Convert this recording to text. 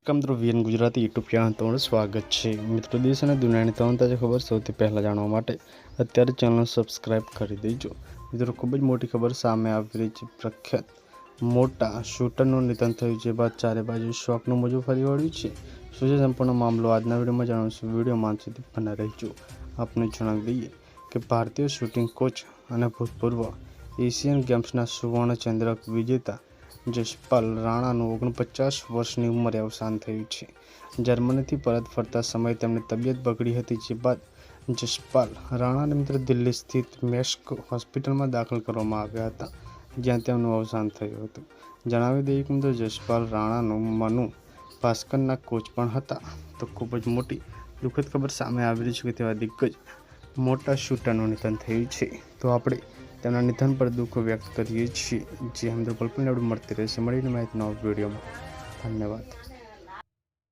નમસ્કાર મિત્રો, VN Gujarati YouTube channel તમારું સ્વાગત છે। મિત્રો, દેશ અને દુનિયાની તમામ તાજા ખબર સૌથી પહેલાં જાણવા માટે અત્યારે ચેનલ સબસ્ક્રાઇબ કરી દેજો। મિત્રો, ખૂબ જ મોટી ખબર સામે આવી રહી છે। પ્રખ્યાત મોટા શૂટરનું નિધન થયું છે બાદ ચારે બાજુ શોકનું મોજું ફરી વળ્યું છે। શું છે સંપૂર્ણ મામલો આજના વિડીયોમાં જાણીશું। વિડીયોમાં અંત સુધી બના રહેજો। આપને જણાવી દઈએ કે ભારતીય શૂટિંગ કોચ અને ભૂતપૂર્વ એશિયન ગેમ્સના સુવર્ણ ચંદ્રક વિજેતા જસપાલ રાણાનું 49 વર્ષની ઉંમરે અવસાન થયું છે। જર્મનીથી પરત ફરતા સમયે તેમની તબિયત બગડી હતી, જે બાદ જસપાલ રાણાને મિત્રો દિલ્હી સ્થિત મેસ્ક હોસ્પિટલમાં દાખલ કરવામાં આવ્યા હતા, જ્યાં તેમનું અવસાન થયું હતું। જણાવી દઈએ કે મિત્રો જસપાલ રાણાનું મનુ ભાસ્કરના કોચ પણ હતા। તો ખૂબ જ મોટી દુઃખદ ખબર સામે આવી રહી છે કે તેવા દિગ્ગજ મોટા શૂટરનું નિધન થયું છે। તો આપણે તેમના નિધન પર દુઃખ વ્યક્ત કરીએ છીએ। જે અંદર પલપલને મળતી રહેશે મળીને માહિતીના વિડીયોમાં। ધન્યવાદ।